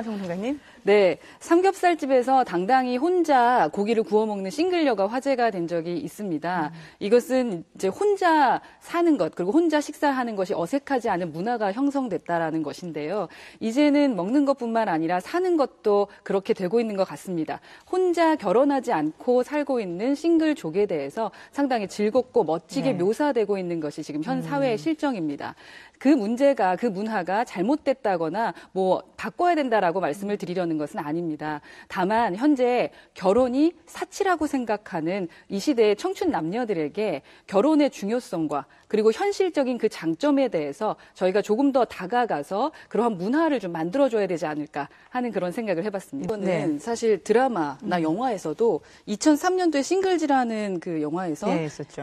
평론가님. 네, 삼겹살집에서 당당히 혼자 고기를 구워 먹는 싱글녀가 화제가 된 적이 있습니다. 이것은 이제 혼자 사는 것, 그리고 혼자 식사하는 것이 어색하지 않은 문화가 형성됐다라는 것인데요. 이제는 먹는 것뿐만 아니라 사는 것도 그렇게 되고 있는 것 같습니다. 혼자 결혼하지 않고 살고 있는 싱글족에 대해서 상당히 즐겁고 멋지게 묘사되고 있는 것이 지금 현 사회의 실정입니다. 그 문제가, 그 문화가 잘못됐다거나 뭐 바꿔야 된다라고 말씀을 드리려는 것은 아닙니다. 다만 현재 결혼이 사치라고 생각하는 이 시대의 청춘 남녀들에게 결혼의 중요성과 그리고 현실적인 그 장점에 대해서 저희가 조금 더 다가가서 그러한 문화를 좀 만들어줘야 되지 않을까 하는 그런 생각을 해봤습니다. 이거는 사실 드라마나 영화에서도 2003년도에 싱글즈라는 그 영화에서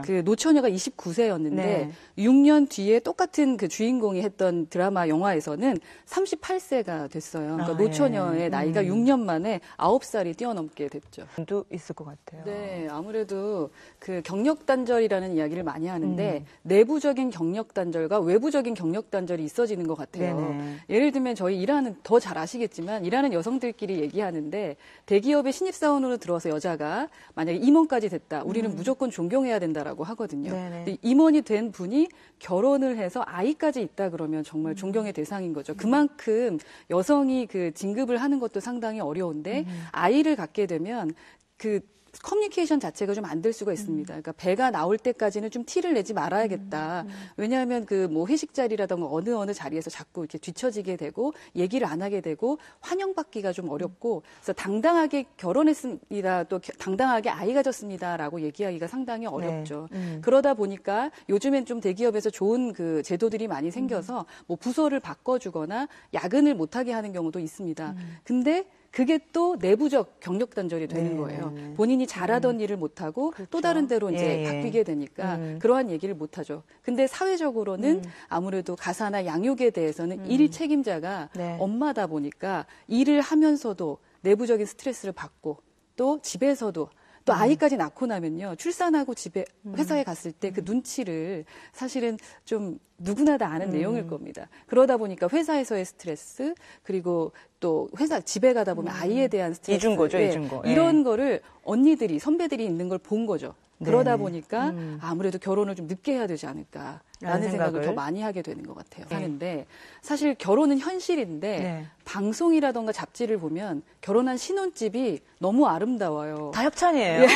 그 노처녀가 29세였는데 6년 뒤에 똑같은 그 주인공이 했던 드라마 영화에서는 38세가 됐어요. 그러니까 노처녀의 나이가 6년 만에 9살이 뛰어넘게 됐죠. 도 있을 것 같아요. 네, 아무래도 그 경력 단절이라는 이야기를 많이 하는데 내부적인 경력 단절과 외부적인 경력 단절이 있어지는 것 같아요. 예를 들면 저희 일하는 더 잘 아시겠지만 일하는 여성들끼리 얘기하는데 대기업에 신입사원으로 들어와서 여자가 만약에 임원까지 됐다. 우리는 무조건 존경해야 된다라고 하거든요. 근데 임원이 된 분이 결혼을 해서 아이까지 있다 그러면 정말 존경의 대상인 거죠. 그만큼 여성이 그 진급을 하는 것도 상당히 어려운데 아이를 갖게 되면 그 커뮤니케이션 자체가 좀 안 될 수가 있습니다. 그러니까 배가 나올 때까지는 좀 티를 내지 말아야겠다. 왜냐하면 그 뭐 회식 자리라던가 어느 자리에서 자꾸 이렇게 뒤처지게 되고 얘기를 안 하게 되고 환영받기가 좀 어렵고 그래서 당당하게 결혼했습니다. 또 당당하게 아이 가졌습니다라고 얘기하기가 상당히 어렵죠. 그러다 보니까 요즘엔 좀 대기업에서 좋은 그 제도들이 많이 생겨서 뭐 부서를 바꿔주거나 야근을 못하게 하는 경우도 있습니다. 근데 그게 또 내부적 경력 단절이 되는 거예요. 본인이 잘하던 일을 못하고 또 다른 데로 이제 바뀌게 되니까 그러한 얘기를 못 하죠. 근데 사회적으로는 아무래도 가사나 양육에 대해서는 일 책임자가 엄마다 보니까 일을 하면서도 내부적인 스트레스를 받고 또 집에서도 또 아이까지 낳고 나면요. 출산하고 집에 회사에 갔을 때 그 눈치를 사실은 좀 누구나 다 아는 내용일 겁니다. 그러다 보니까 회사에서의 스트레스 그리고 또 집에 가다 보면 아이에 대한 스트레스. 이중고죠, 이중고. 이런 거를 언니들이, 선배들이 있는 걸 본 거죠. 그러다 보니까 아무래도 결혼을 좀 늦게 해야 되지 않을까라는 생각을 더 많이 하게 되는 것 같아요. 하는데 사실 결혼은 현실인데 방송이라던가 잡지를 보면 결혼한 신혼집이 너무 아름다워요. 다 협찬이에요.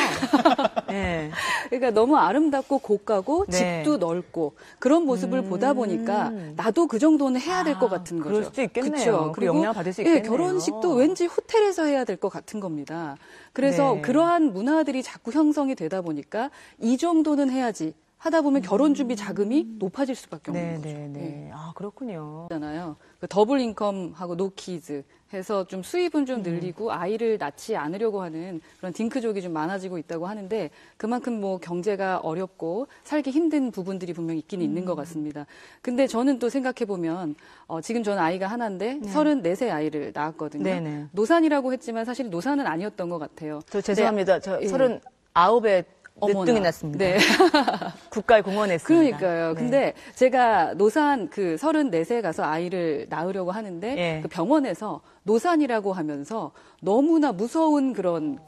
그러니까 너무 아름답고 고가고 집도 넓고 그런 모습을 보다 보니까 나도 그 정도는 해야 될 것 같은 거죠. 그럴 수도 있겠네요. 그쵸? 그리고 영향을 받을 수 있겠네요. 결혼식도 왠지 호텔에서 해야 될 것 같은 겁니다. 그래서 그러한 문화들이 자꾸 형성이 되다 보니까 이 정도는 해야지 하다 보면 결혼 준비 자금이 높아질 수밖에 없는 거죠. 아, 그렇군요. 잖아요. 그 더블 인컴하고 노 키즈 해서 좀 수입은 좀 늘리고 아이를 낳지 않으려고 하는 그런 딩크족이 좀 많아지고 있다고 하는데 그만큼 뭐 경제가 어렵고 살기 힘든 부분들이 분명히 있긴 있는 것 같습니다. 근데 저는 또 생각해 보면 지금 저는 아이가 하나인데 34세 아이를 낳았거든요. 노산이라고 했지만 사실 노산은 아니었던 것 같아요. 저 죄송합니다. 저 39에 늦둥이 났습니다. 국가에 공헌했습니다. 그러니까요. 근데 제가 노산 그 34세 가서 아이를 낳으려고 하는데 그 병원에서 노산이라고 하면서 너무나 무서운 그런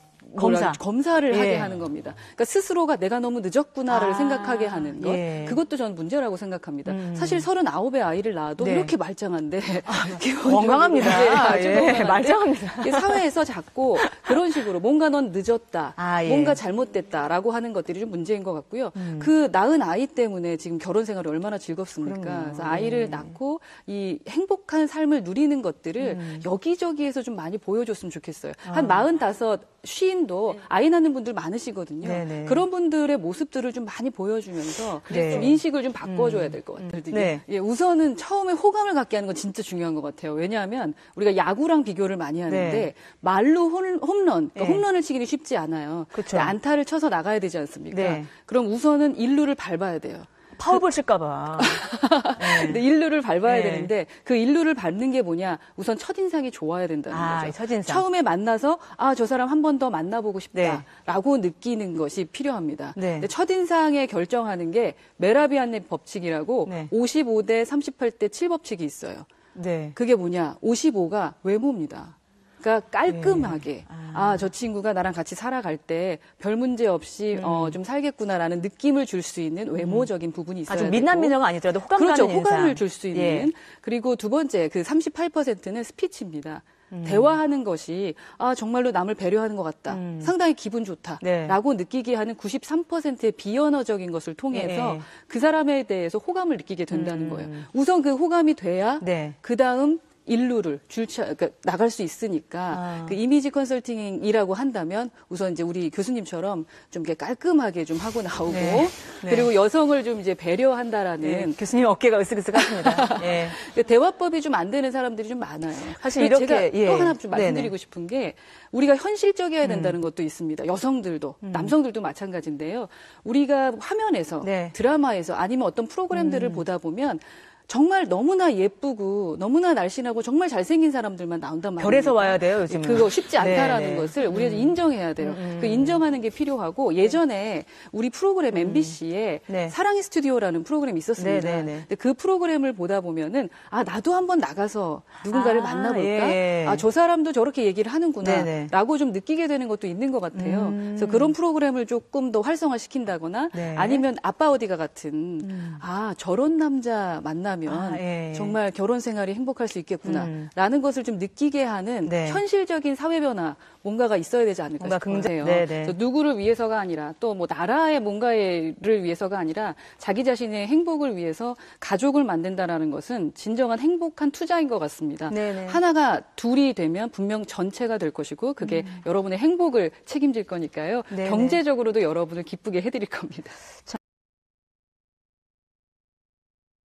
검사를 하게 하는 겁니다. 그러니까 스스로가 내가 너무 늦었구나를 생각하게 하는 것. 그것도 저는 문제라고 생각합니다. 사실 39의 아이를 낳아도 이렇게 말짱한데. 건강합니다. 말짱합니다. 사회에서 자꾸 그런 식으로 뭔가 넌 늦었다. 뭔가 잘못됐다라고 하는 것들이 좀 문제인 것 같고요. 그 낳은 아이 때문에 지금 결혼 생활이 얼마나 즐겁습니까? 그래서 아이를 낳고 이 행복한 삶을 누리는 것들을 여기저기에서 좀 많이 보여줬으면 좋겠어요. 한 45, 50도 아이 낳는 분들 많으시거든요. 그런 분들의 모습들을 좀 많이 보여주면서 좀 인식을 좀 바꿔줘야 될 것 같아요. 우선은 처음에 호감을 갖게 하는 건 진짜 중요한 것 같아요. 왜냐하면 우리가 야구랑 비교를 많이 하는데 말로 홈런, 그러니까 홈런을 치기는 쉽지 않아요. 안타를 쳐서 나가야 되지 않습니까? 그럼 우선은 일루를 밟아야 돼요. 파울볼 칠까봐. 근데 일루를 밟아야 되는데 그 일루를 밟는 게 뭐냐? 우선 첫인상이 좋아야 된다는 거죠. 첫인상. 처음에 만나서 저 사람 한 번 더 만나보고 싶다라고 느끼는 것이 필요합니다. 근데 첫인상에 결정하는 게 메라비안의 법칙이라고 55대 38대 7 법칙이 있어요. 네. 그게 뭐냐? 55가 외모입니다. 그러니까 깔끔하게 네. 저 친구가 나랑 같이 살아갈 때 별 문제 없이 좀 살겠구나라는 느낌을 줄 수 있는 외모적인 부분이 있어야 아주 되고. 민남민녀가 아니더라도 호감 그렇죠. 가는 인상. 호감을 줄 수 있는. 예. 그리고 두 번째 그 38%는 스피치입니다. 대화하는 것이 정말로 남을 배려하는 것 같다. 상당히 기분 좋다라고 느끼게 하는 93%의 비언어적인 것을 통해서 네. 그 사람에 대해서 호감을 느끼게 된다는 거예요. 우선 그 호감이 돼야 네. 그다음 일루를 그러니까 나갈 수 있으니까 그 이미지 컨설팅이라고 한다면 우선 이제 우리 교수님처럼 좀 이렇게 깔끔하게 좀 하고 나오고 네. 네. 그리고 여성을 좀 이제 배려한다라는 네. 교수님 어깨가 으쓱으쓱하십니다. 예. 대화법이 좀 안 되는 사람들이 좀 많아요. 사실 이렇게 제가 또 하나 좀 말씀드리고 싶은 게 우리가 현실적이어야 된다는 것도 있습니다. 여성들도 남성들도 마찬가지인데요. 우리가 화면에서 네. 드라마에서 아니면 어떤 프로그램들을 보다 보면 정말 너무나 예쁘고 너무나 날씬하고 정말 잘생긴 사람들만 나온단 말이에요. 별에서 와야 돼요, 요즘은. 그거 쉽지 않다라는 네. 것을 우리가 인정해야 돼요. 그 인정하는 게 필요하고 예전에 우리 프로그램 MBC에 네. 사랑의 스튜디오라는 프로그램이 있었습니다. 네, 네, 네. 근데 그 프로그램을 보다 보면은 나도 한번 나가서 누군가를 만나볼까? 예. 저 사람도 저렇게 얘기를 하는구나. 네, 네. 라고 좀 느끼게 되는 것도 있는 것 같아요. 그래서 그런 프로그램을 조금 더 활성화시킨다거나 네. 아니면 아빠 어디가 같은 저런 남자 만나면 예. 정말 결혼 생활이 행복할 수 있겠구나라는 것을 좀 느끼게 하는 네. 현실적인 사회 변화 뭔가가 있어야 되지 않을까 뭔가 싶어요. 네, 네. 그래서 누구를 위해서가 아니라 또 뭐 나라의 뭔가를 위해서가 아니라 자기 자신의 행복을 위해서 가족을 만든다라는 것은 진정한 행복한 투자인 것 같습니다. 네, 네. 하나가 둘이 되면 분명 전체가 될 것이고 그게 여러분의 행복을 책임질 거니까요. 네, 네. 경제적으로도 여러분을 기쁘게 해드릴 겁니다.